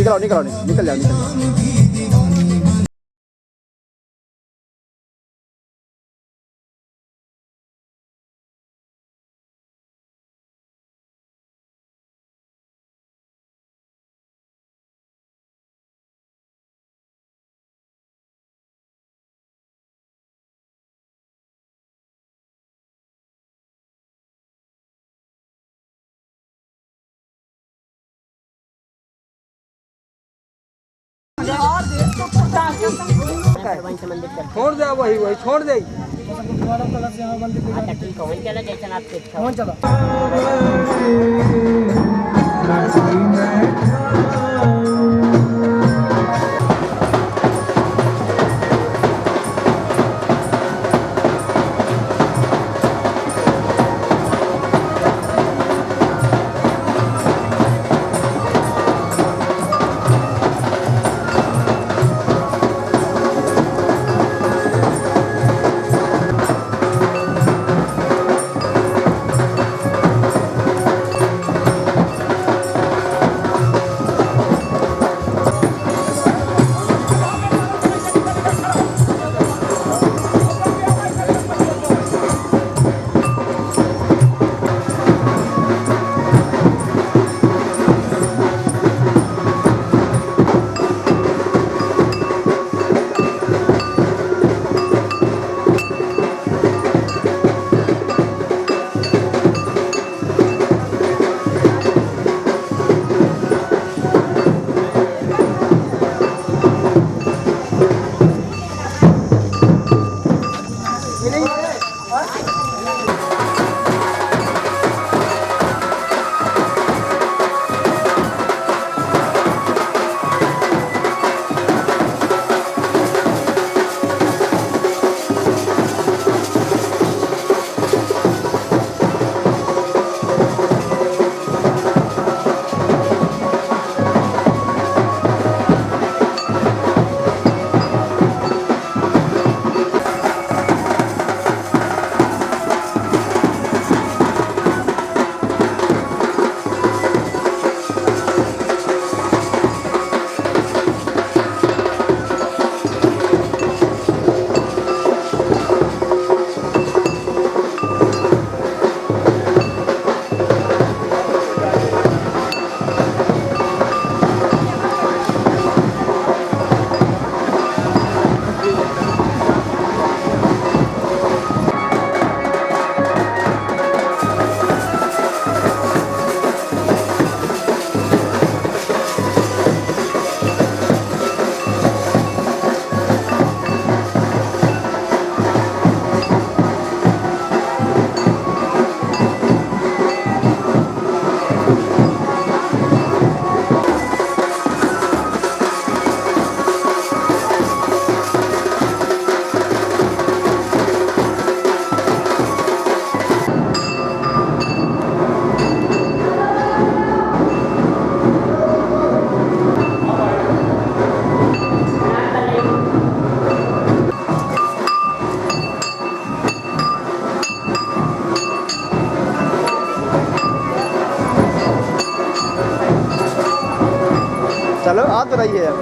निकल आओ, निकल आओ, निकल जाओ, निकल जाओ। छोड़ दे, वही वही छोड़ दे। ठीक है, चलो जैसा आप कौन चलो चलो आ तो रही है यार।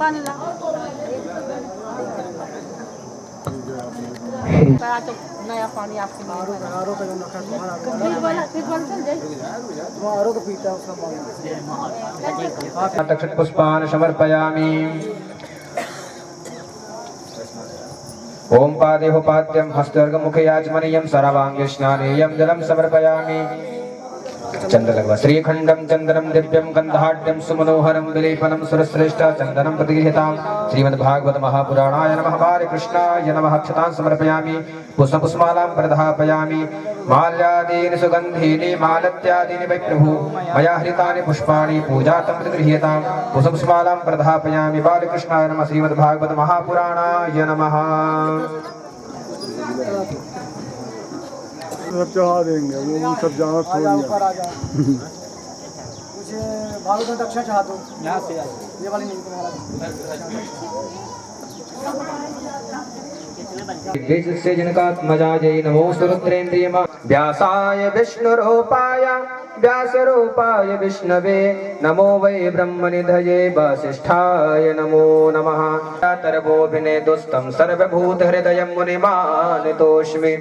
पानी ला तो नया पानी आपके आरो का नखा तुम्हारा फिर वाला चल जाए आरो का पीता उसका पानी तक्षक पुष्पान् समर्पयामि। ओम पादेहो पाद्यं हस्तर्गमुखे याचमनीयं सर्वांगे स्नानेयं जलं समर्पयामि। चंदलग्व श्रीखंडं चंदनं दिव्यं गंधाढ्यं सुमनोहरं विलेपनं सुरश्रेष्ठ चंदनं प्रतिगृहीतां श्रीमद्भागवत महापुराणाय नमः। बालकृष्णाय नमः। अक्षतां समर्पयामि। पुष्पपुष्पमालां प्रदापयामि। माल्यादीनि सुगन्धीनि मालत्यादीनि वै प्रभु मया हृतानि पुष्पाणि पूजार्थं प्रतिगृहीतां पुष्पपुष्पमालां प्रदापयामि। बालकृष्णाय नमः। श्रीमद्भागवत महापुराणाय नमः। सब चढ़ा देंगे वो सब जहाँ छोड़ मुझे भालू का दक्षा चाह दो यहाँ से ये वाली नहीं तुम्हारा से जनकात्मजायै नमोऽस्तु रुद्रेन्द्रियम व्यासाय विष्णुरूपाय व्यासरूपाय विष्णवे नमो वै ब्रह्मनिधये वसिष्ठाय नमो नमः। तरवोऽभिनेदुस्तं सर्वभूतहृदयं मुनिमानितोऽस्मि।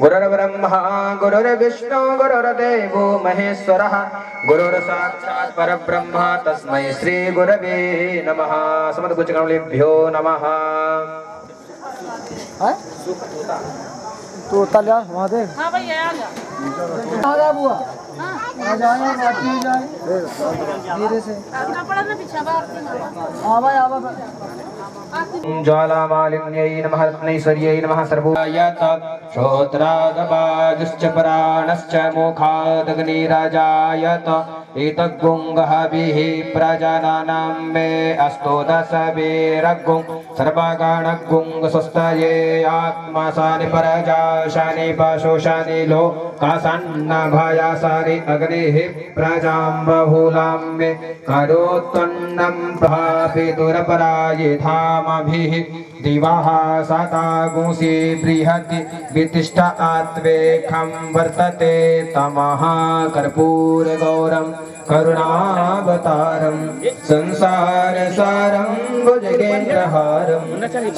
गुरुर्ब्रह्मा गुरुर्विष्णु गुरुर्देवो महेश्वरः गुरुर्साक्षात् परब्रह्म तस्मै श्रीगुरवे नमः। समदगुच्चकमलेभ्यो नमः। तो तलिया वहाँ दे। हाँ भैया आ गया। आ गया बुआ। हाँ। आ जाए बाकी हो जाए। धीरे से। कपड़ा ना पीछे बाहर। आवा आवा। ज्वालामालिन्यै नमः। रत्नैश्वर्यै नमः। सर्वोयत श्रोत्रादपागश्च प्राणश्च मोखादग्निराजायत एतद्गुङ्गहविः प्रजननं मे अस्तो दशभिरग्गुं सर्वगणगुङ्गस्वस्तये आत्मासानि परजाशानि पशुशानि लोकासन्नभयासानि अग्निः प्रजां बहुलां मे करोत्तन्नं प्रापितुरपरायिधामभिः दिवाः सतागुंसि बृहति वितिष्ठ आत्वेखं वर्तते तमः कर्पूरगौरं करुणावतारं संसारसारं भुजगेन्द्रहारं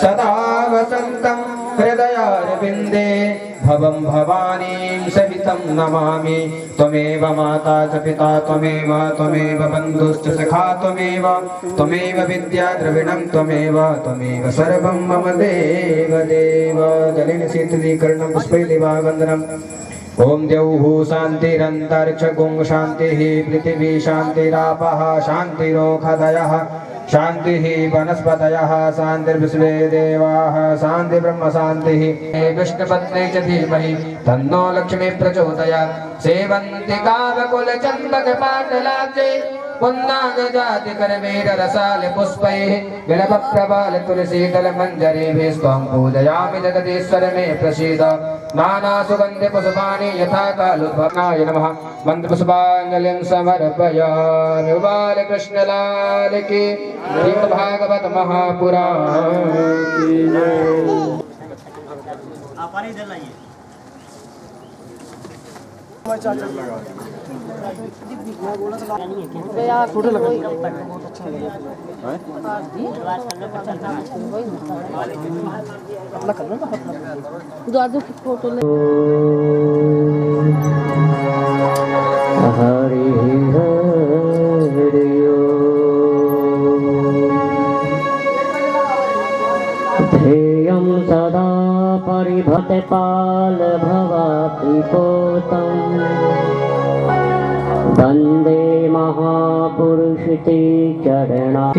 सदा वसन्तं हृदयारविन्दे भवं भवानीं सहितं नमामि। त्वमेव माता च पिता त्वमेव बन्धुश्च सखा त्वमेव विद्या द्रविणं त्वमेव सर्वं मम देव देव। जलेन शीतलीकरणं पुष्पैर्दिवावन्दनम्। ओम द्यौः शान्तिरन्तरिक्षगुं शान्तिः पृथिवी शान्तिरापः शान्तिरोषधयः शान्तिः वनस्पतयः शान्तिर्विश्वे देवाः शान्ति ब्रह्म शान्तिः। विष्णुपत्नी च धीमहि तन्नो लक्ष्मी प्रचोदयात्। सेवन्ति कामकुलचम्पकपाटलाब्जे पुन्नागजातिकरवीररसाल पुष्पैः विलपप्रबाल तुलसीदलमञ्जरीभिः स्वं पूजयामि जगदीश्वर मे प्रसीद। नानासुगन्धिपुष्पाणि यथा कालोद्भवाय नमः। मन्त्रपुष्पाञ्जलिं समर्पयामि। बालकृष्णलाल की श्रीमद्भागवत महापुराण की जय। फोटो लगा बहुत अच्छा लगा। फोटो हरि ध्येयं सदा परिभटपाल भवात्रिपोतम् वन्दे महापुरुष ते चरणारविन्दम्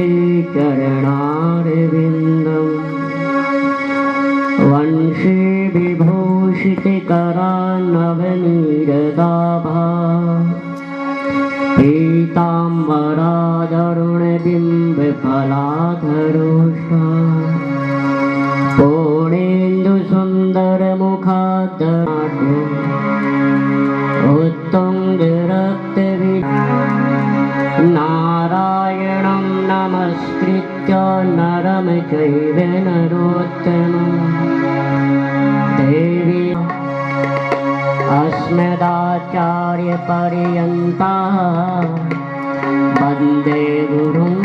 वंशे विभूषितकरान्नवनीरदाभा पीताम्बरादरुणबिम्बफलाधरोषा पूर्णेन्दुसुन्दरमुखादनाट्यम् नारायणं नमस्कृत्य नरं चैव नरोत्तमं देवी अस्मदाचार्यपर्यन्ताः वन्दे गुरुं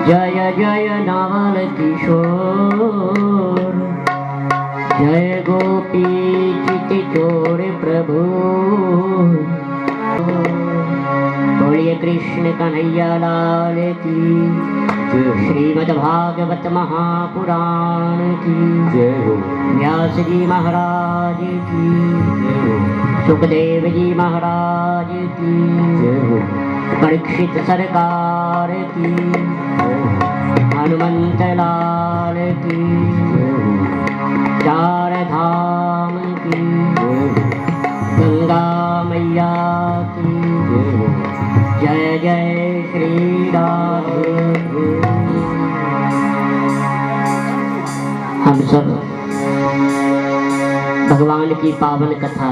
जय जय नवल किशोर, जय गोपी चित चोर प्रभु। बोलिए कृष्ण कन्हैया लाल की, श्रीमद् भागवत महापुराण की जय हो। व्यास जी महाराज की जय हो। सुखदेव जी महाराज की जय हो। परीक्षित सरकार की जय हो। हनुमंत लाल की जय हो। चार धाम की जय हो। गंगा मैया की जय हो। जय जय श्री राधे। हम सब भगवान की पावन कथा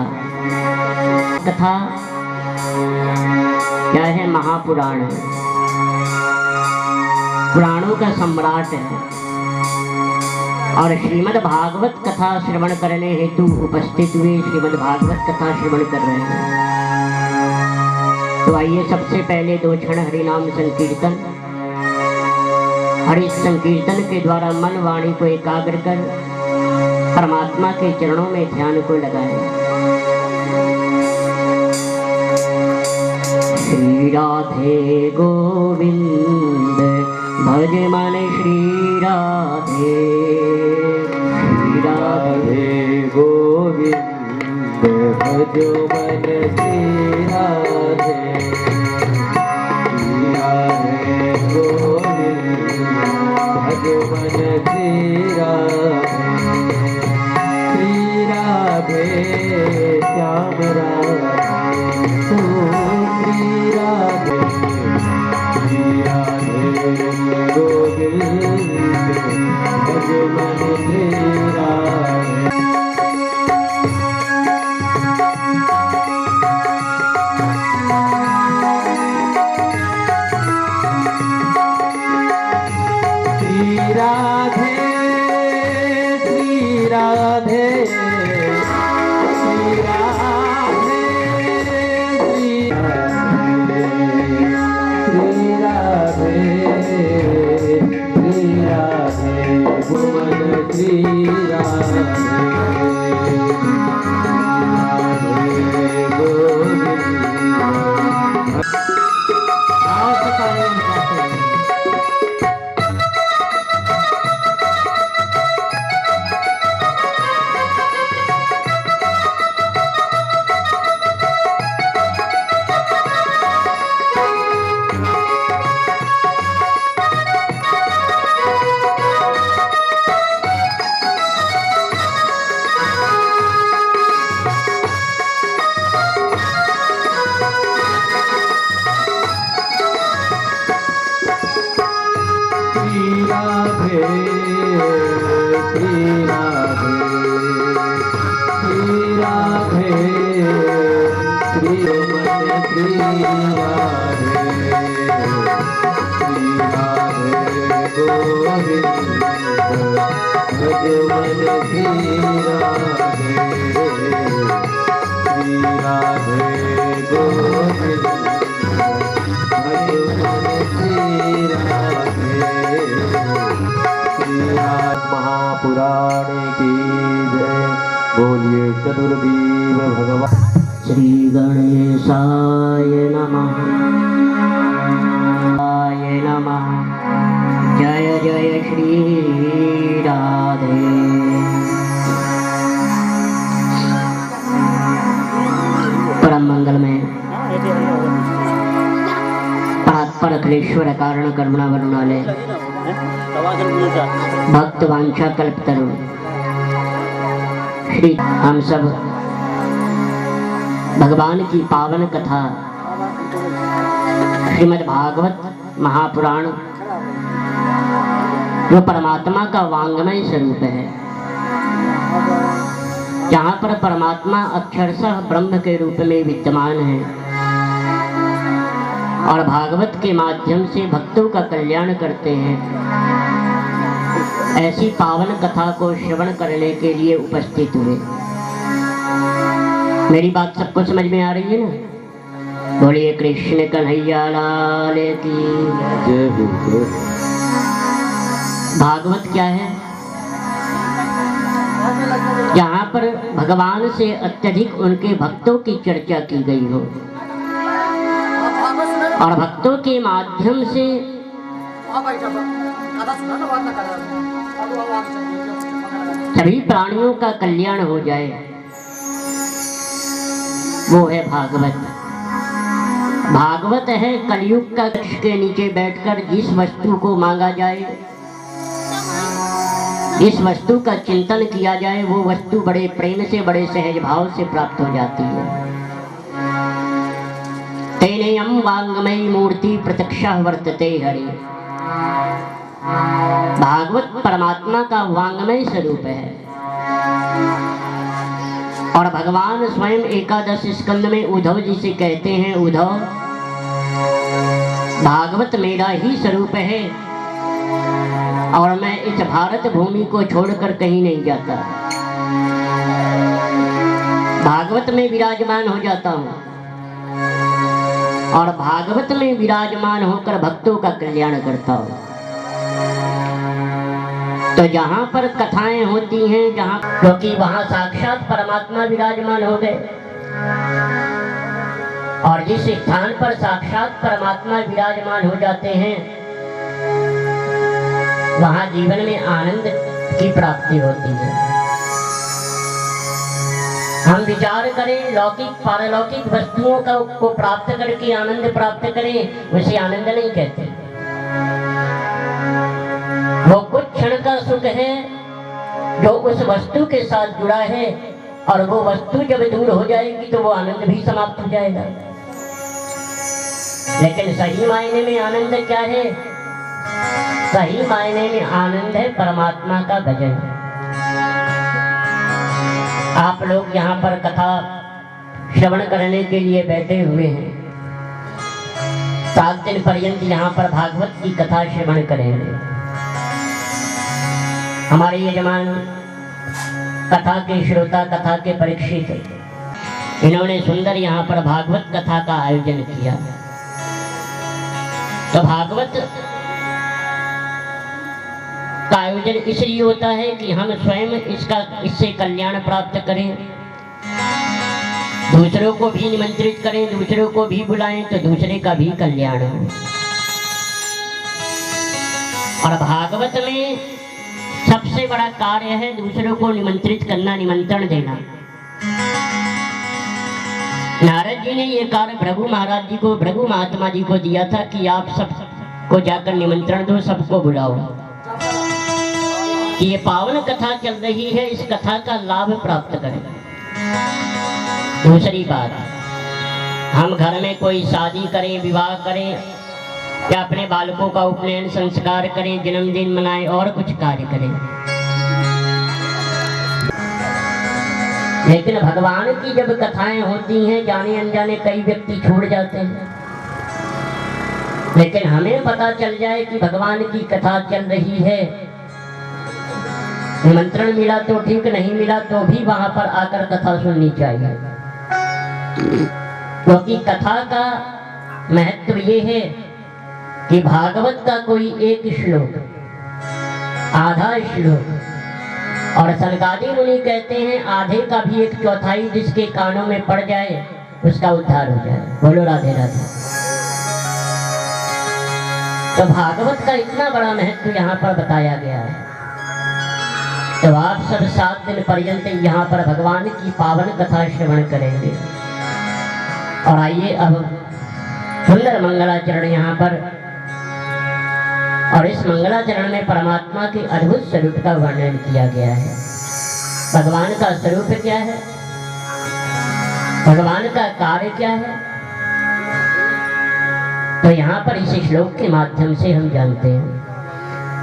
क्या है? महापुराण है, पुराणों का सम्राट है। और श्रीमद् भागवत कथा श्रवण करने हेतु उपस्थित हुए, श्रीमद् भागवत कथा श्रवण कर रहे हैं। तो आइए सबसे पहले 2 क्षण हरि नाम संकीर्तन, हरि संकीर्तन के द्वारा मन वाणी को एकाग्र कर परमात्मा के चरणों में ध्यान को लगाएं। श्री राधे गोविंद भज मन श्री राधे, श्री राधे गोविंद भज मन श्री राधे, श्री राधे गोविंद भज मन श्री राधे, श्री राधे श्याम राधे श्री राधे, श्री राधे गोविंद भज मन श्री राधे। श्री राधे श्री राधे श्री राधे श्री राधे श्री राधे भुवन श्री राधे गोविंद। महापुराण की जय। बोलिए चतुर्देव भगवान। श्री गणेशाय नमः, नमः। जय जय श्री राधे। परम मंगल में परात्पर अखिलेश्वर कारण करुणा वरुणालय भक्त वांछा कल्पतरु श्री हम सब भगवान की पावन कथा श्रीमद् भागवत महापुराण जो परमात्मा का वांग्मय स्वरूप है, जहाँ पर परमात्मा अक्षरशः ब्रह्म के रूप में विद्यमान है और भागवत के माध्यम से भक्तों का कल्याण करते हैं, ऐसी पावन कथा को श्रवण करने के लिए उपस्थित हुए। मेरी बात सबको समझ में आ रही है ना? बोलिए कृष्ण कन्हैया लाल की जय हो। भागवत क्या है? यहाँ पर भगवान से अत्यधिक उनके भक्तों की चर्चा की गई हो और भक्तों के माध्यम से सभी प्राणियों का कल्याण हो जाए, वो है भागवत। भागवत है कलयुग का वृक्ष के नीचे बैठकर जिस वस्तु को मांगा जाए, जिस वस्तु का चिंतन किया जाए, वो वस्तु बड़े प्रेम से, बड़े सहज भाव से प्राप्त हो जाती है। तेनेयम वांगमयी मूर्ति प्रत्यक्षः वर्तते हरि। भागवत परमात्मा का वांगमय स्वरूप है और भगवान स्वयं एकादश स्कंद में उद्धव जी से कहते हैं, उद्धव भागवत मेरा ही स्वरूप है और मैं इस भारत भूमि को छोड़कर कहीं नहीं जाता, भागवत में विराजमान हो जाता हूँ और भागवत में विराजमान होकर भक्तों का कल्याण करता हूँ। तो जहाँ पर कथाएं होती हैं, जहाँ, क्योंकि वहाँ साक्षात परमात्मा विराजमान हो गए और जिस स्थान पर साक्षात परमात्मा विराजमान हो जाते हैं वहाँ जीवन में आनंद की प्राप्ति होती है। हम विचार करें, लौकिक पारलौकिक वस्तुओं को प्राप्त करके आनंद प्राप्त करें, उसे आनंद नहीं कहते। वो कुछ क्षण का सुख है जो उस वस्तु के साथ जुड़ा है और वो वस्तु जब दूर हो जाएगी तो वो आनंद भी समाप्त हो जाएगा। लेकिन सही मायने में आनंद क्या है? सही मायने में आनंद है परमात्मा का भजन। आप लोग यहाँ पर कथा श्रवण करने के लिए बैठे हुए हैं, 7 दिन पर्यंत यहाँ पर भागवत की कथा श्रवण करेंगे। हमारे यजमान कथा के श्रोता, कथा के परीक्षित, इन्होंने सुंदर यहाँ पर भागवत कथा का आयोजन किया। तो भागवत का आयोजन इसलिए होता है कि हम स्वयं इससे कल्याण प्राप्त करें, दूसरों को भी निमंत्रित करें, दूसरों को भी बुलाएं तो दूसरे का भी कल्याण हो। और भागवत में सबसे बड़ा कार्य है दूसरों को निमंत्रित करना, निमंत्रण देना। नारद जी ने ये कार्य भृगु महाराज जी को, भृगु महात्मा जी को दिया था कि आप सबको जाकर निमंत्रण दो, सबको बुलाओ। ये पावन कथा चल रही है, इस कथा का लाभ प्राप्त करें। दूसरी बात, हम घर में कोई शादी करें, विवाह करें या अपने बालकों का उपनयन संस्कार करें, जन्मदिन मनाएं और कुछ कार्य करें, लेकिन भगवान की जब कथाएं होती हैं, जाने अनजाने कई व्यक्ति छूट जाते हैं। लेकिन हमें पता चल जाए कि भगवान की कथा चल रही है, निमंत्रण मिला तो ठीक, नहीं मिला तो भी वहां पर आकर कथा सुननी चाहिए। क्योंकि कथा का महत्व ये है कि भागवत का कोई एक श्लोक, आधा श्लोक, और सरगादी मुनि कहते हैं आधे का भी 1/4 जिसके कानों में पड़ जाए उसका उद्धार हो जाए। बोलो राधे राधे। तो भागवत का इतना बड़ा महत्व यहाँ पर बताया गया है। तो आप सब 7 दिन पर्यंत यहाँ पर भगवान की पावन कथा श्रवण करेंगे। और आइए अब सुंदर मंगलाचरण यहाँ पर, और इस मंगलाचरण में परमात्मा के अद्भुत स्वरूप का वर्णन किया गया है। भगवान का स्वरूप क्या है, भगवान का कार्य क्या है, तो यहाँ पर इस श्लोक के माध्यम से हम जानते हैं।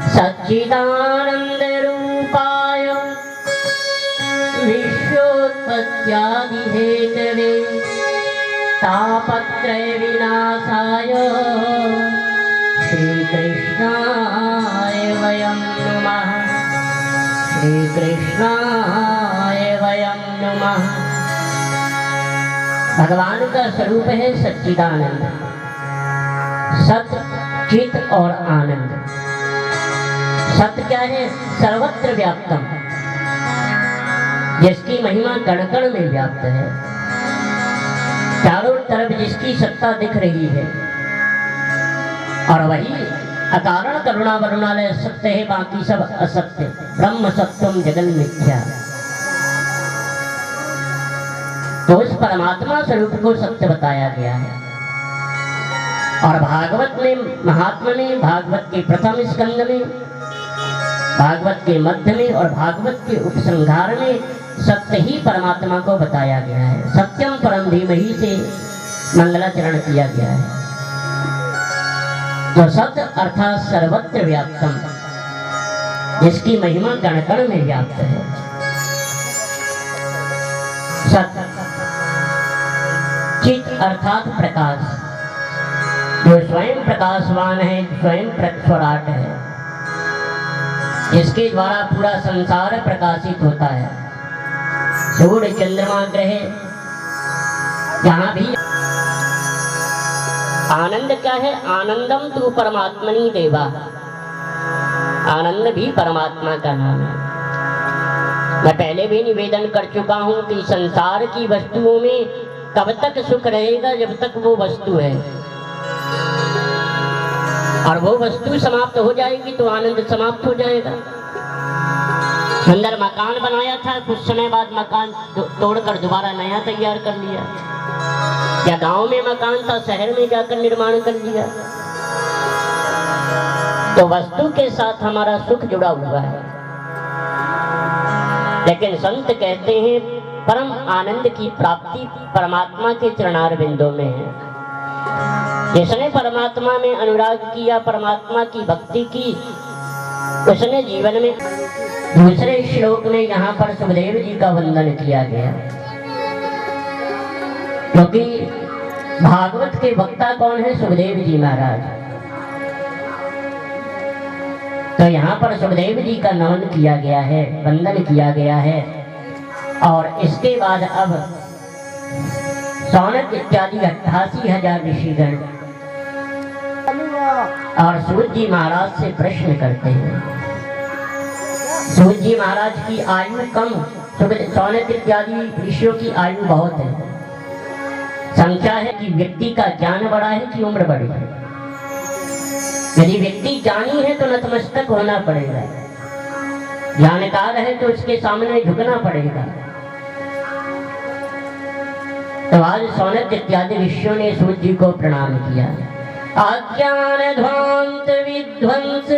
सच्चिदानंद रूपाय विश्वोत्पत्त्यादि हेतवे तापत्रय विनाशाय श्री कृष्णाय वयं नमः, श्री कृष्णाय वयं नमः। भगवान का स्वरूप है सच्चिदानंद, सत, चित और आनंद। सत्य क्या है? सर्वत्र व्याप्तम, जिसकी महिमा कण कण में व्याप्त है, चारों तरफ जिसकी सत्ता दिख रही है, और वही अकारण करुणा वरुणालय सत्य है, बाकी सब असत्य। ब्रह्म सत्यम जगन मिथ्या। तो उस परमात्मा स्वरूप को सत्य बताया गया है। और भागवत में, महात्मा में, भागवत के प्रथम स्कंद में, भागवत के मध्य में और भागवत के उपसंहार में सत्य ही परमात्मा को बताया गया है। सत्यम परम धीमहि से मंगलाचरण किया गया है। तो सत्य अर्थात सर्वत्र व्याप्तम, जिसकी महिमा कण कण में व्याप्त है। सत्य चित अर्थात प्रकाश, जो स्वयं प्रकाशवान है, स्वयं स्वराट है, इसके द्वारा पूरा संसार प्रकाशित होता है। सूर्य चंद्रमा ग्रह जहाँ भी आनंद क्या है? आनंदम तू परमात्मनि देवा। आनंद भी परमात्मा का नाम है। मैं पहले भी निवेदन कर चुका हूँ कि संसार की वस्तुओं में तब तक सुख रहेगा जब तक वो वस्तु है, और वो वस्तु समाप्त हो जाएगी तो आनंद समाप्त हो जाएगा। सुंदर मकान बनाया था, कुछ समय बाद मकान तोड़कर दोबारा नया तैयार कर लिया, या गांव में मकान था, शहर में जाकर निर्माण कर लिया। तो वस्तु के साथ हमारा सुख जुड़ा हुआ है। लेकिन संत कहते हैं परम आनंद की प्राप्ति परमात्मा के चरणार बिंदों में है। जिसने परमात्मा में अनुराग किया, परमात्मा की भक्ति की, उसने जीवन में। दूसरे श्लोक में यहाँ पर सुखदेव जी का वंदन किया गया, क्योंकि भागवत के वक्ता कौन है? सुखदेव जी महाराज। तो यहाँ पर सुखदेव जी का नमन किया गया है, वंदन किया गया है। और इसके बाद अब सौनक इत्यादि 88,000 ऋषिगण और सूत जी महाराज से प्रश्न करते हैं। सूत जी महाराज की आयु कम, सौनक इत्यादि ऋषियों की आयु बहुत है। संख्या है कि व्यक्ति का ज्ञान बड़ा है कि उम्र बड़ी है। यदि व्यक्ति ज्ञानी है तो नतमस्तक होना पड़ेगा, ज्ञानकार है तो उसके सामने झुकना पड़ेगा। तो आज सौनक इत्यादि ऋषियों ने सूत जी को प्रणाम किया। अज्ञान ध्वांत विध्वंस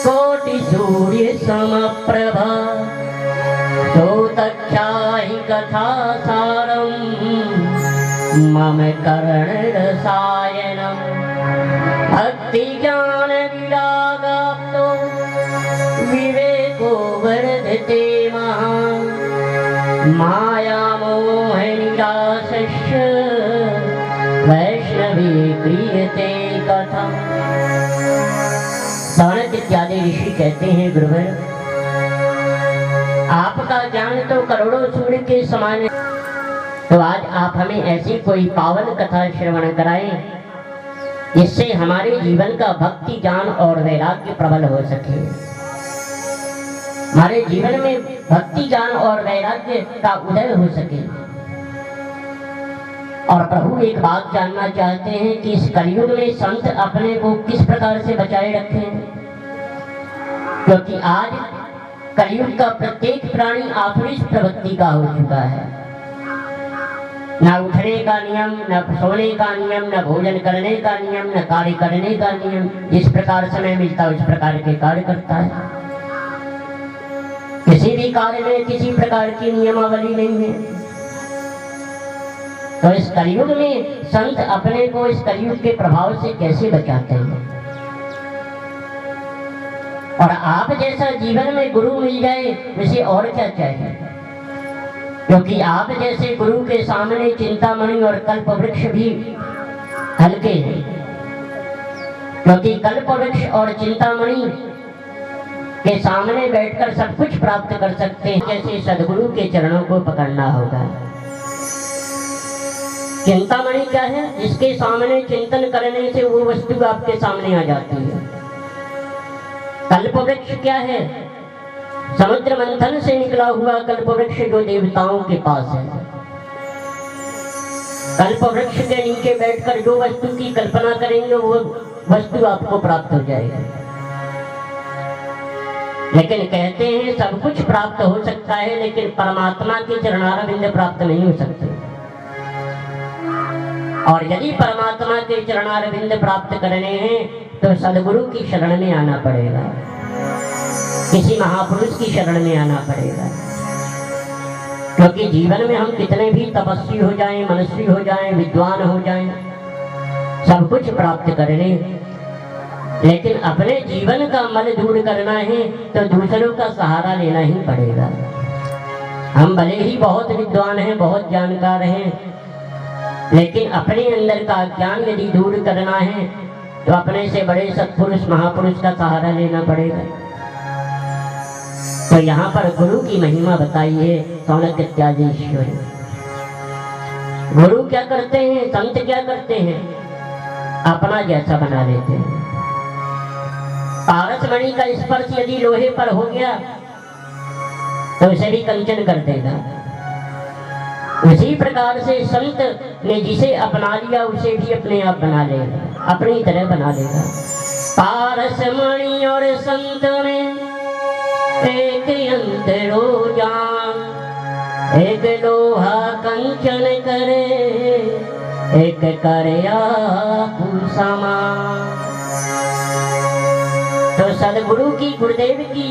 कोटि सूर्य समप्रभा, तख्याहि कथा सारम मम कर्ण रसायनम। भक्ति ज्ञान विरागाप्तो विवेको वर्धते महान्, माया मोह निराशस्य वैष्णवी क्रियते कथा। सौनक इत्यादि ऋषि कहते हैं, गुरुवर आपका ज्ञान तो करोड़ों सूर्य के समान है, तो आज आप हमें ऐसी कोई पावन कथा श्रवण कराएं जिससे हमारे जीवन का भक्ति ज्ञान और वैराग्य प्रबल हो सके, हमारे जीवन में भक्ति ज्ञान और वैराग्य का उदय हो सके। और प्रभु एक बात जानना चाहते हैं कि इस कलयुग में संत अपने को किस प्रकार से बचाए रखें, क्योंकि आज कलयुग का प्रत्येक प्राणी आसुरी प्रवृत्ति का हो चुका है। न उठने का नियम, न सोने का नियम, न भोजन करने का नियम, न कार्य करने का नियम। जिस प्रकार समय मिलता है उस प्रकार के कार्य करता है। किसी भी कार्य में किसी प्रकार की नियमावली नहीं है। तो इस कलयुग में संत अपने को इस कलयुग के प्रभाव से कैसे बचाते हैं? और आप जैसा जीवन में गुरु मिल जाए उसे और क्या चाहिए, क्योंकि आप जैसे गुरु के सामने चिंतामणि और कल्प वृक्ष भी हल्के हैं, क्योंकि कल्प वृक्ष और चिंतामणि के सामने बैठकर सब कुछ प्राप्त कर सकते हैं। जैसे सदगुरु के चरणों को पकड़ना होगा। चिंतामणि क्या है? इसके सामने चिंतन करने से वो वस्तु आपके सामने आ जाती है। कल्प वृक्ष क्या है? समुद्र मंथन से निकला हुआ कल्प वृक्ष जो देवताओं के पास है। कल्प वृक्ष के नीचे बैठकर जो वस्तु की कल्पना करेंगे वो वस्तु आपको प्राप्त हो जाएगी। लेकिन कहते हैं सब कुछ प्राप्त हो सकता है, लेकिन परमात्मा के चरणारविंद प्राप्त नहीं हो सकते। और यदि परमात्मा के चरणारविंद प्राप्त करने हैं तो सदगुरु की शरण में आना पड़ेगा, किसी महापुरुष की शरण में आना पड़ेगा। क्योंकि जीवन में हम कितने भी तपस्वी हो जाएं, मनस्वी हो जाएं, विद्वान हो जाएं, सब कुछ प्राप्त कर लें, लेकिन अपने जीवन का मल दूर करना है तो दूसरों का सहारा लेना ही पड़ेगा। हम भले ही बहुत विद्वान हैं, बहुत जानकार हैं, लेकिन अपने अंदर का ज्ञान यदि दूर करना है तो अपने से बड़े सत्पुरुष महापुरुष का सहारा लेना पड़ेगा। तो यहाँ पर गुरु की महिमा बताई है सौनक इत्यादि ईश्वरी। गुरु क्या करते हैं, संत क्या करते हैं? अपना जैसा बना लेते हैं। पारस मणि का स्पर्श यदि लोहे पर हो गया तो उसे भी कंचन कर देगा। उसी प्रकार से संत ने जिसे अपना लिया उसे भी अपने आप बना लेगा, अपनी तरह बना लेगा। पारस मणि और संत में एक अंतरो जान, एक लोहा कंचन करे, एक करे आपू समान। तो सदगुरु की, गुरुदेव की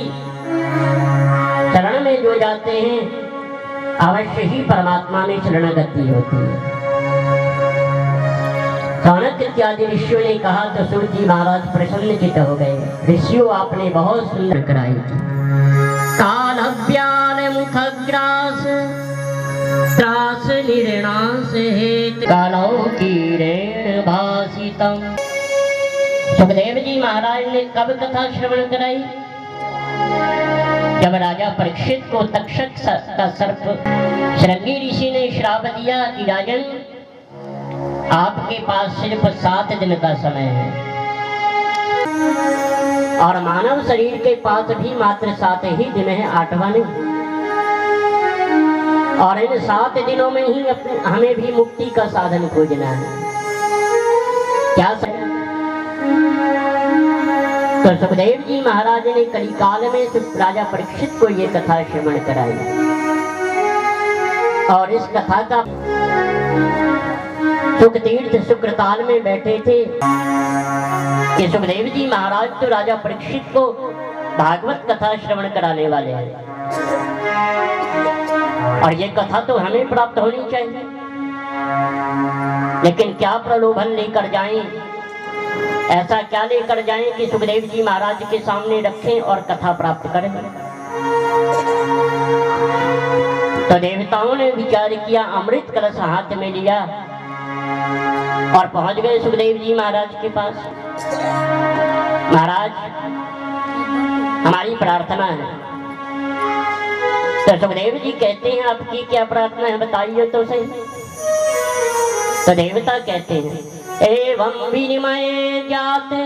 शरण में जो जाते हैं अवश्य ही परमात्मा में शरणागति होती है। सौनक इत्यादि ऋषियों ने कहा तो सूर्य जी महाराज प्रसन्नचित्त हो गए। ऋषियों आपने बहुत सुंदर कराई। कालव्याल मुखग्रास त्रास निर्णास हेत कालों की रेण भासितम। सुखदेव जी महाराज ने कब कथा श्रवण कराई? जब राजा परीक्षित को तक्षक का सर्प श्रृंगी ऋषि ने श्राप दिया कि राजन आपके पास सिर्फ 7 दिन का समय है और मानव शरीर के पास भी मात्र 7 ही दिन है, 8वां नहीं। और इन 7 दिनों में ही हमें भी मुक्ति का साधन खोजना है। क्या तो सुखदेव जी महाराज ने कलिकाल में राजा परीक्षित को ये कथा श्रवण कराई और इस कथा का सुख तीर्थ शुक्रताल में बैठे थे कि सुखदेव जी महाराज तो राजा परीक्षित को भागवत कथा श्रवण कराने वाले हैं और ये कथा तो हमें प्राप्त होनी चाहिए, लेकिन क्या प्रलोभन लेकर जाएं, ऐसा क्या लेकर जाएं कि सुखदेव जी महाराज के सामने रखें और कथा प्राप्त करें। तो देवताओं ने विचार किया, अमृत कलश हाथ में लिया और पहुंच गए सुखदेव जी महाराज के पास। महाराज हमारी प्रार्थना है। तो सुखदेव जी कहते हैं आपकी क्या प्रार्थना है बताइए तो सही। तो देवता कहते हैं एवं विनिमय जाते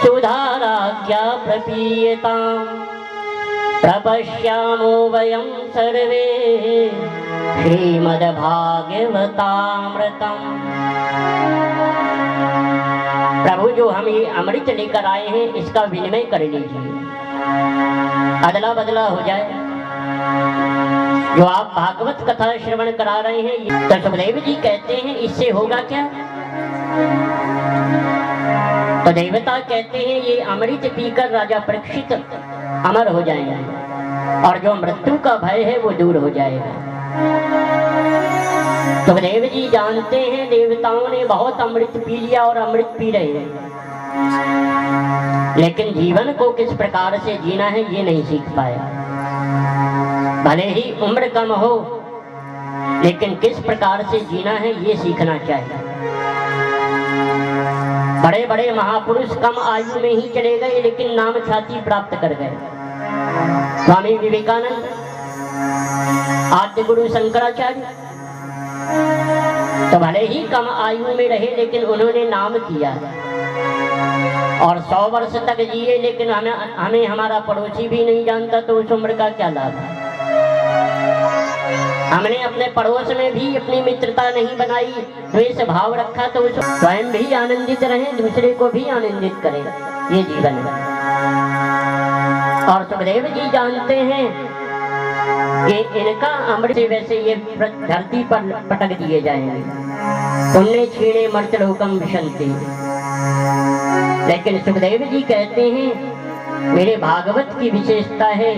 सुधारा क्या प्रपीयता प्रपश्यामो वयं सर्वे श्रीमद्भागवतामृतम्। प्रभु जो हम ये अमृत लेकर आए हैं इसका विनिमय कर लीजिए, अदला बदला हो जाए। जो आप भागवत कथा श्रवण करा रहे हैं तो सुखदेव जी कहते हैं इससे होगा क्या? तो देवता कहते हैं ये अमृत पीकर राजा परीक्षित अमर हो जाएंगे और जो मृत्यु का भय है वो दूर हो जाएगा। सुखदेव जी जानते हैं देवताओं ने बहुत अमृत पी लिया और अमृत पी रहे हैं, लेकिन जीवन को किस प्रकार से जीना है ये नहीं सीख पाया। भले ही उम्र कम हो लेकिन किस प्रकार से जीना है ये सीखना चाहिए। बड़े बड़े महापुरुष कम आयु में ही चले गए लेकिन नाम ख्याति प्राप्त कर गए। स्वामी विवेकानंद, आद्य गुरु शंकराचार्य तो भले ही कम आयु में रहे लेकिन उन्होंने नाम किया। और 100 वर्ष तक जिए, लेकिन हमें हमारा पड़ोसी भी नहीं जानता, तो उस उम्र का क्या लाभ है। हमने अपने पड़ोस में भी अपनी मित्रता नहीं बनाई, द्वेष भाव रखा, तो स्वयं भी आनंदित रहे, दूसरे को भी आनंदित करें, ये जीवन है। और सुखदेव जी जानते हैं कि इनका अमृत वैसे ये धरती पर पटक दिए जाएंगे, पुण्य क्षीणे मर्त्यलोकम विशंति। लेकिन सुखदेव जी कहते हैं मेरे भागवत की विशेषता है,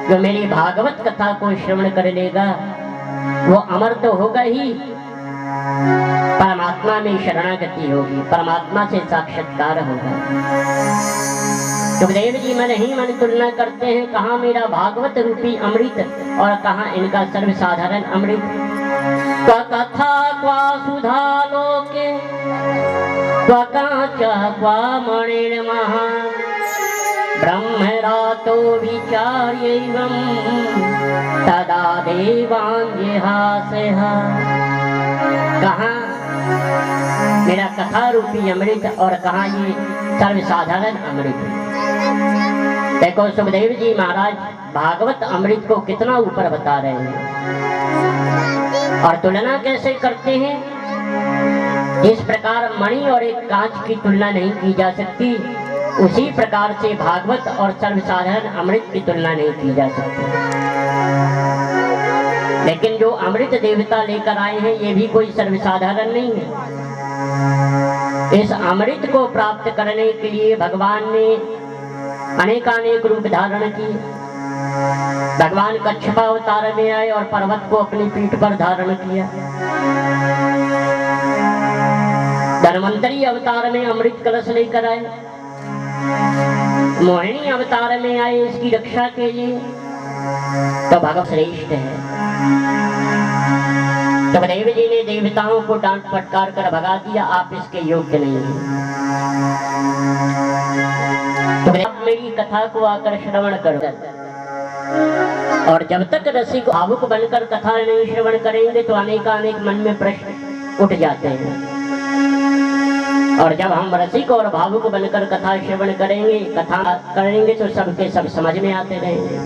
जो मेरी भागवत कथा को श्रवण कर लेगा वो अमर तो होगा ही, परमात्मा में शरणागति होगी, परमात्मा से साक्षात्कार होगा। सुखदेव जी मन ही मन तुलना करते हैं, कहाँ मेरा भागवत रूपी अमृत और कहाँ इनका सर्वसाधारण अमृत। क्वा कथा क्वा सुधा लोके क्वा कांचा क्वा मणिर्महा ब्रह्मरातो विचार्यैवं तदा देवान्यहासः। कहाँ मेरा कथा रूपी अमृत और कहाँ ये सर्वसाधारण अमृत। देखो सुखदेव जी महाराज भागवत अमृत को कितना ऊपर बता रहे हैं, और तुलना कैसे करते हैं। इस प्रकार मणि और एक कांच की तुलना नहीं की जा सकती, उसी प्रकार से भागवत और सर्वसाधारण अमृत की तुलना नहीं की जा सकती। लेकिन जो अमृत देवता लेकर आए हैं ये भी कोई सर्वसाधारण नहीं है। इस अमृत को प्राप्त करने के लिए भगवान ने अनेकानेक रूप धारण किए। भगवान कच्छप अवतार में आए और पर्वत को अपनी पीठ पर धारण किया। धन्वंतरी अवतार में अमृत कलश लेकर आए। मोहिनी अवतार में आए इसकी रक्षा के लिए। तो भगवान श्रेष्ठ है। तो देव जी ने देवताओं को डांट फटकार कर भगा दिया, आप इसके योग्य नहीं हैं। तो आप मेरी कथा को आकर श्रवण करो, और जब तक रसिक भावुक बनकर कथा नहीं श्रवण करेंगे तो अनेकानेक मन में प्रश्न उठ जाते हैं। और जब हम रसिक और भावुक बनकर कथा श्रवण करेंगे, कथा करेंगे तो सबके सब समझ में आते रहेंगे।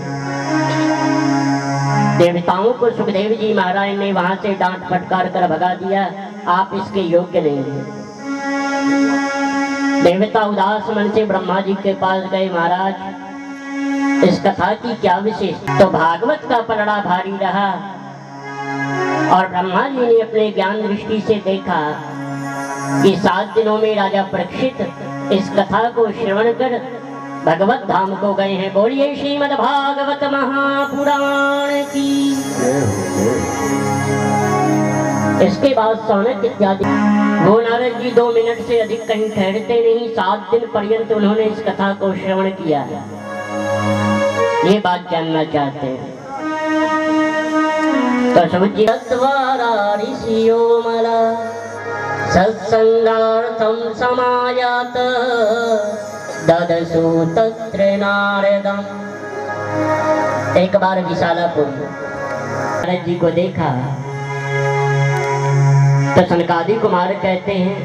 देवताओं को सुखदेव जी महाराज ने वहां से डांट फटकार कर भगा दिया, आप इसके योग्य नहीं हैं। देवता उदास मन से ब्रह्मा जी के पास गए, महाराज इस कथा की क्या विशेष। तो भागवत का पलड़ा भारी रहा और ब्रह्मा जी ने अपने ज्ञान दृष्टि से देखा कि 7 दिनों में राजा परीक्षित इस कथा को श्रवण कर भगवत धाम को गए हैं। बोलिए श्रीमद् भागवत महापुराण की। इसके बाद सौनक इत्यादि वो नारद जी 2 मिनट से अधिक कहीं ठहरते नहीं, 7 दिन पर्यंत उन्होंने इस कथा को श्रवण किया है। ये बात जानना चाहते हैं तो समझिए। ऋषियो मला सत्संगार्थं समायात ददसु तत्र नारदम्। एक बार विशालापुर नारद जी को देखा तो सनकादि कुमार कहते हैं,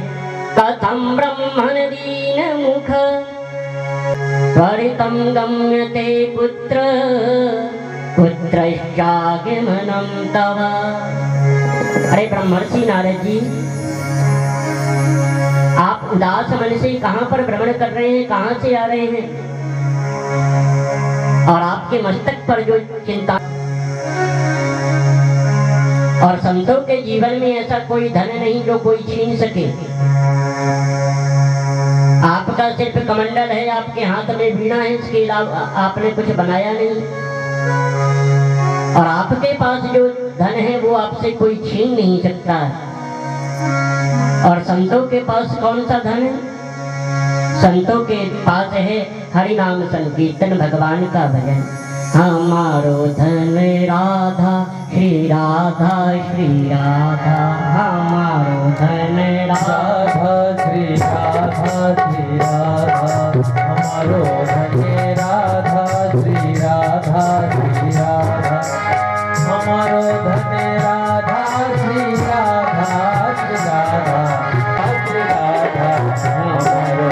कथं ब्रह्मण दीन मुख त्वरितं गम्यते पुत्र पुत्रश्चागमनं तव। अरे ब्रह्मर्षि नारद जी, आप उदास मन से कहां पर भ्रमण कर रहे हैं, कहां से आ रहे हैं, और आपके मस्तक पर जो चिंता। और संतों के जीवन में ऐसा कोई धन नहीं जो कोई छीन सके। आपका सिर्फ कमंडल है, आपके हाथ में वीणा है, इसके अलावा आपने कुछ बनाया नहीं। और आपके पास जो धन है वो आपसे कोई छीन नहीं सकता। और संतों के पास कौन सा धन है? संतों के पास है हरि नाम संकीर्तन, भगवान का भजन। हमारो धन राधा श्री राधा श्री राधा, हमारो धन राधा श्री राधा श्री राधा, हमारो धन राधा श्री राधा श्री राधा, हमारो धन राधा श्री राधा श्री राधा श्री राधा, हमारो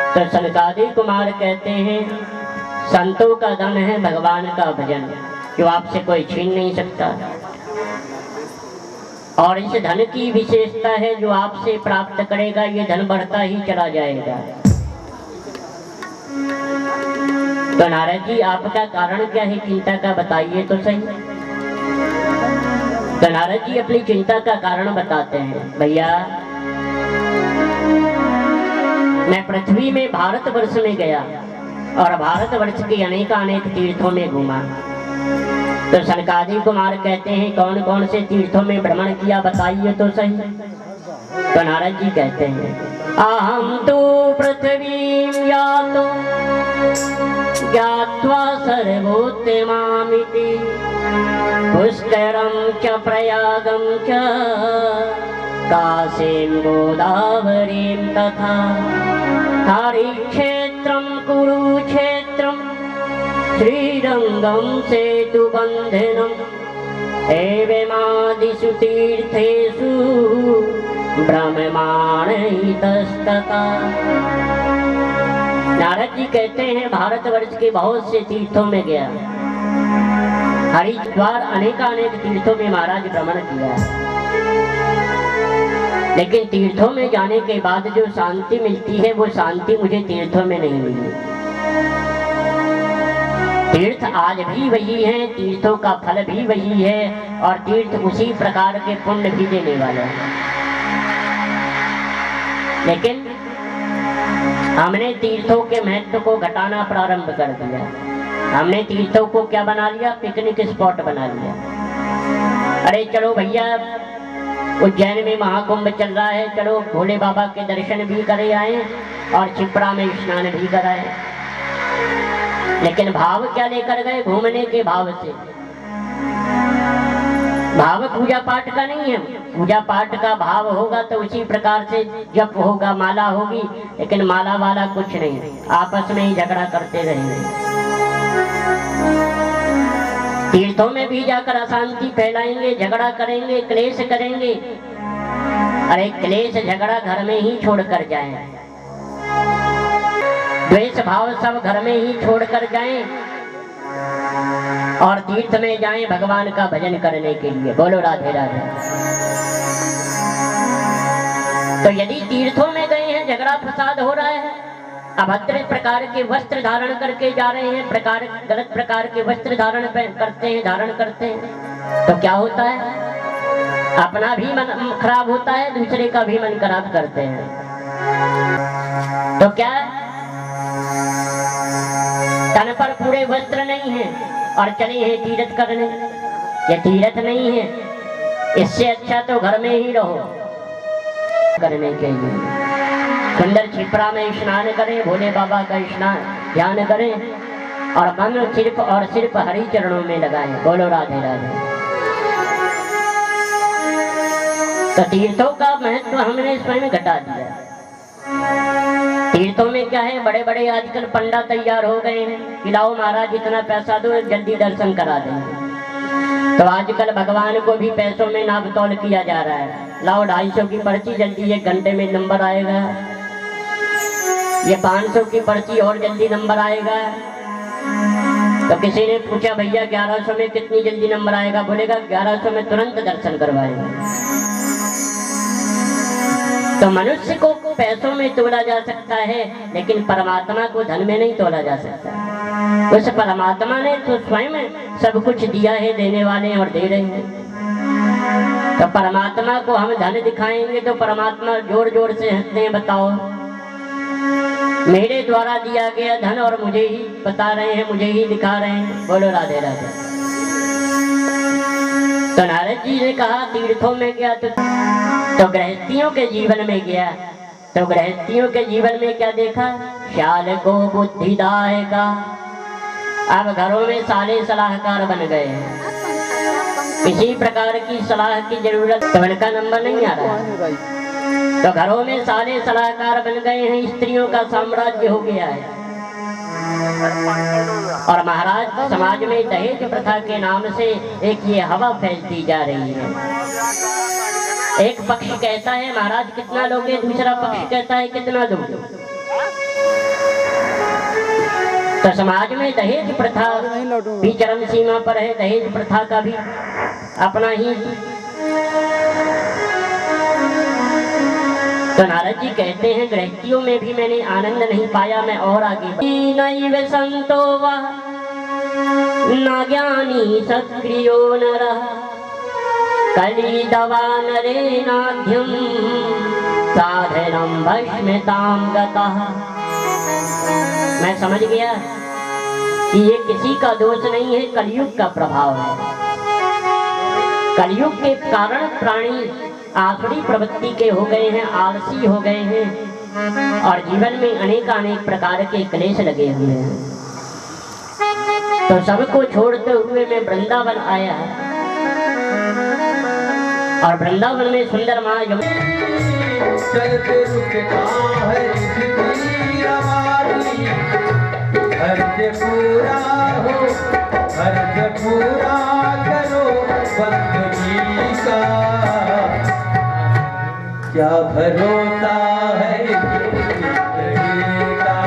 तो सनकादिक कुमार कहते हैं संतों का धन है भगवान का भजन, जो आपसे कोई छीन नहीं सकता। और इस धन की विशेषता है जो आपसे प्राप्त करेगा ये धन बढ़ता ही चला जाएगा। तो नारद जी आपका कारण क्या है चिंता का, बताइए तो सही। तो नारद जी अपनी चिंता का कारण बताते हैं। भैया मैं पृथ्वी में भारतवर्ष में गया और भारतवर्ष के अनेक तीर्थों में घूमा। तो सनकादिक कुमार कहते हैं कौन कौन से तीर्थों में भ्रमण किया बताइए तो सही। तो नारद जी कहते हैं अहम तो पृथ्वी यातो ज्ञात्वा सर्वोत्तमामिति पुष्करं च प्रयागं च काशीं गोदावरीं तथा हरिक्षेत्रं कुरुक्षेत्रं श्रीरंगं सेतुबन्धनम् एवमादिषु तीर्थेषु भ्रममाण इतस्ततः। नारद जी कहते हैं भारतवर्ष के बहुत से तीर्थों में गया, हरिद्वार अनेक तीर्थों में महाराज भ्रमण किया, लेकिन तीर्थों में जाने के बाद जो शांति मिलती है वो शांति मुझे तीर्थों में नहीं मिली। तीर्थ आज भी वही है, तीर्थों का फल भी वही है और तीर्थ उसी प्रकार के पुण्य भी देने वाले हैं। लेकिन हमने तीर्थों के महत्व को घटाना प्रारंभ कर दिया। हमने तीर्थों को क्या बना लिया, पिकनिक स्पॉट बना लिया। अरे चलो भैया उज्जैन में महाकुंभ चल रहा है, चलो भोले बाबा के दर्शन भी करे आए और छिपरा में स्नान भी कराए। लेकिन भाव क्या लेकर गए, घूमने के भाव से। भाव पूजा पाठ का नहीं है। पूजा पाठ का भाव होगा तो उसी प्रकार से जप होगा, माला होगी, लेकिन माला वाला कुछ नहीं, आपस में ही झगड़ा करते रहेंगे। तीर्थों में भी जाकर अशांति फैलाएंगे, झगड़ा करेंगे, क्लेश करेंगे। अरे क्लेश झगड़ा घर में ही छोड़ कर जाए, द्वेष भाव सब घर में ही छोड़ कर जाएं और तीर्थ में जाएं भगवान का भजन करने के लिए। बोलो राधे राधे। तो यदि तीर्थों में गए हैं, झगड़ा फसाद हो रहा है, अभद्र प्रकार के वस्त्र धारण करके जा रहे हैं, गलत प्रकार के वस्त्र धारण करते हैं, तो क्या होता है, अपना भी मन खराब होता है, दूसरे का भी मन खराब करते हैं। तो क्या तन पर पूरे वस्त्र नहीं है और चले हैं तीर्थ करने, ये तीर्थ नहीं है। इससे अच्छा तो घर में ही रहो करने के लिए। सुंदर छिपरा में स्नान करें, भोले बाबा का स्नान ध्यान करें और मन सिर्फ हरि चरणों में लगाएं। बोलो राधे राधे। तो तीर्थों का महत्व हमने स्वयं घटा दिया। तीर्थों में क्या है, बड़े बड़े आजकल पंडा तैयार हो गए हैं कि लाओ महाराज इतना पैसा दो जल्दी दर्शन करा देंगे। तो आजकल भगवान को भी पैसों में नाप तोल किया जा रहा है। लाओ 250 की पर्ची, जल्दी 1 घंटे में नंबर आएगा। ये 500 की पर्ची और जल्दी नंबर आएगा। तो किसी ने पूछा भैया 1100 में कितनी जल्दी नंबर आएगा, बोलेगा 1100 में तुरंत दर्शन करवाएगा। तो मनुष्य को पैसों में तोला जा सकता है, लेकिन परमात्मा को धन में नहीं तोला जा सकता। उस परमात्मा ने तो स्वयं सब कुछ दिया है, देने वाले और दे रहे हैं। तो परमात्मा को हम धन दिखाएंगे तो परमात्मा जोर जोर से हंसते हैं, बताओ मेरे द्वारा दिया गया धन और मुझे ही बता रहे हैं, मुझे ही दिखा रहे हैं। बोलो राधे राधे। तो नारद जी ने कहा तीर्थों में गया तो गृहस्थियों के जीवन में गया, तो गृहस्थियों के जीवन में क्या देखा, ख्याल को बुद्धिदायका। अब घरों में साले सलाहकार बन गए हैं, किसी प्रकार की सलाह की जरूरत, तो इनका नंबर नहीं आ रहा है। तो घरों में साले सलाहकार बन गए हैं, स्त्रियों का साम्राज्य हो गया है। और महाराज समाज में दहेज प्रथा के नाम से एक ये हवा फैलती जा रही है। एक पक्ष कहता है महाराज कितना लोगे, दूसरा पक्ष कहता है कितना दोगे। तो समाज में दहेज प्रथा भी चरम सीमा पर है। दहेज प्रथा का भी अपना ही। तो नारद जी कहते हैं गृहस्थियों में भी मैंने आनंद नहीं पाया, मैं और आगे नैव संतो वः न ज्ञानी सक्रियो नरः कली दवा नरेनाध्यं साधनं भस्मतां गतः। मैं समझ गया कि ये किसी का दोष नहीं है, कलयुग का प्रभाव है। कलयुग के कारण प्राणी आसुरी प्रवृत्ति के हो गए हैं, आलसी हो गए हैं और जीवन में अनेक प्रकार के क्लेश लगे हुए हैं। तो सबको छोड़ते हुए मैं वृंदावन आया और वृंदावन में सुंदर माँ पूरा हो, अर्ज पूरा करो बंदगी का। क्या भरोसा है का,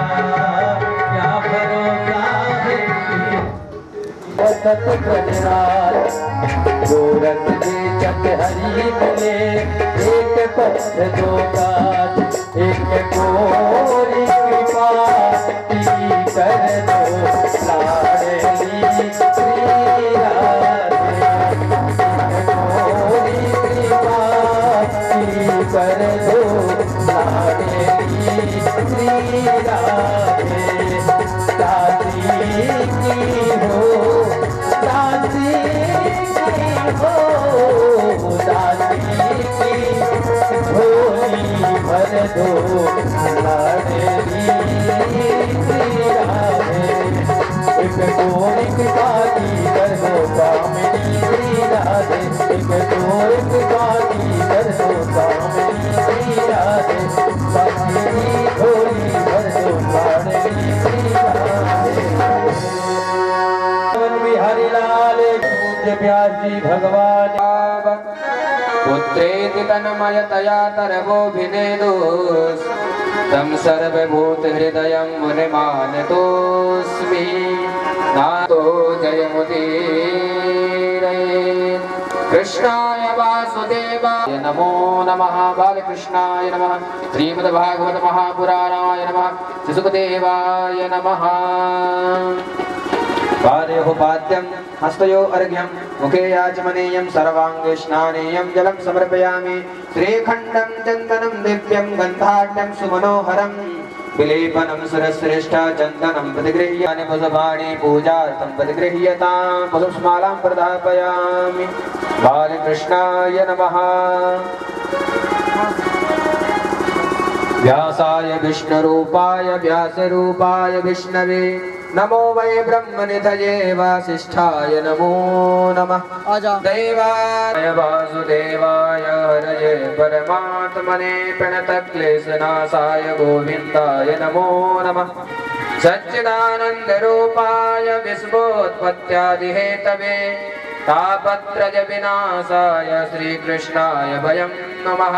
क्या भरोसा है सत प्रजनार गोरख जी चक हरी मिले। एक पथ दो काज एक कोरी कृपा कर दो लाडली श्री राधे। कोरी कृपा कर दो लाडली श्री राधे। दासी की हो, दासी की हो, दासी की झोली भर दो लाडली श्री राधे। एक गोरिक काटी कर दो कामिनी श्री राधे। एक गोरिक काटी कर दो कामिनी श्री राधे। दासी झोली भर दो लाडली श्री राधे। बिहारी लाल पूज्य व्यासी भगवान पुत्रेति तन्मयतया तरवोऽभिनेदुस् तं सर्वभूतहृदयं मुनिमानतोऽस्मि। नातो जयमुदीरये कृष्णाय वासुदेवाय नमो नमः। बालकृष्णाय नमः। श्रीमद्भागवत महापुराणाय नमः। श्रीसुखदेवाय नमः। पाद्यं हस्तयो अर्घ्यं मुखे याचमनीयं सर्वांगे स्नानेयं जलं समर्पयामि। श्रीखण्डं चन्दनं दिव्यं गन्धाढ्यं सुमनोहरं विलेपनं सुरश्रेष्ठ चन्दनं प्रतिगृह्यानि पुष्पाणि पूजार्थं प्रतिगृह्यतां पुष्पमालां प्रदापयामि। बालकृष्णाय नमः। व्यासाय विष्णुरूपाय व्यासरूपाय विष्णवे नमो वै ब्रह्मनिधये वासिष्ठाय नमो नमः। देवाय वासुदेवाय हरये परमात्मने प्रणतक्लेशनाशाय गोविन्दाय नमो नमः। सच्चिदानन्दरूपाय विश्वोत्पत्त्यादिहेतवे तापत्रय विनाशाय श्रीकृष्णाय वयं नमः।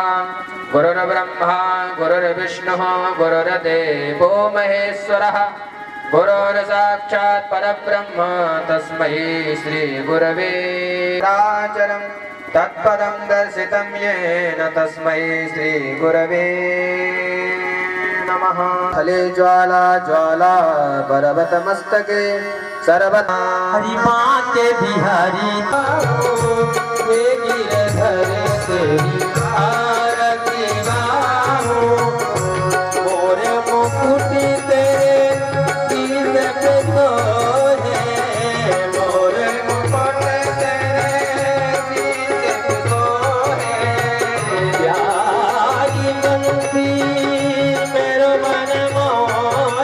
गुरुर्ब्रह्मा गुरुर्विष्णुः गुरुर्देवो महेश्वरः गुरुर्साक्षात् परब्रह्म तस्मै श्री गुरवे नमः। तत्पदं दर्शितं येन तस्मै श्री गुरवे नमः। फले ज्वाला ज्वाला पर्वत मस्तके सर्वथा हरि माँ के बिहारी ये गिरधर तेरी आरती गाऊं। मोर मुकुट तेरे गिर पे सोहे। मोर मुकुट तेरे गिर पे सोहे। प्यारी बंसी मेरो मन मोहे।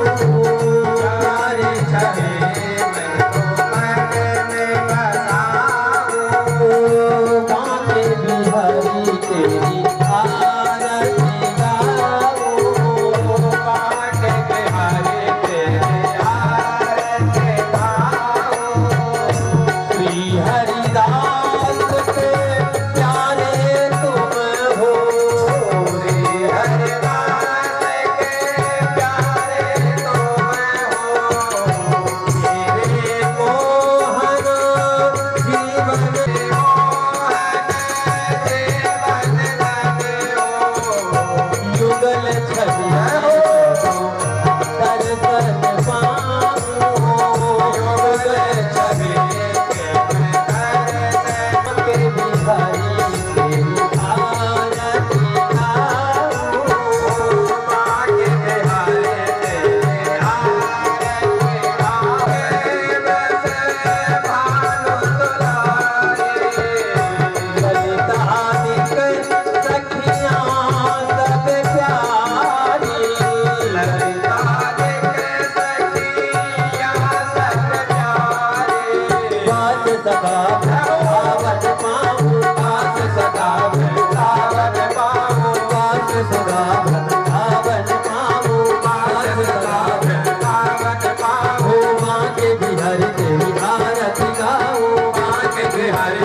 प्यारे छवि मैं तो मन में बसाऊं। बांके बिहारी तेरी आरती गाऊं। बांके बिहारी तेरी आरती गाऊं। श्री हरिदास के प्यारे तुम हो। श्री हरिदास के प्यारे तुम हो। मेरे मोहन जीवन मोहन जीवन लगे हो। युगल छवि दर्शन पाऊं। युगल छवि के बिहारी तेरी आरती गाऊं। बांके बिहारी तेरी आरती गाऊं। बस भानु दुलारी ललितादिक सखियां सब प्यारी। ललितादिक सखियां सब प्यारी। बात सदा भावन पाऊं। बात सदा भावन पाऊं। बात सदा भावन पाऊं। बात सदा भावन पाऊं। बांके बिहारी तेरी आरती गाऊं। बांके बिहारी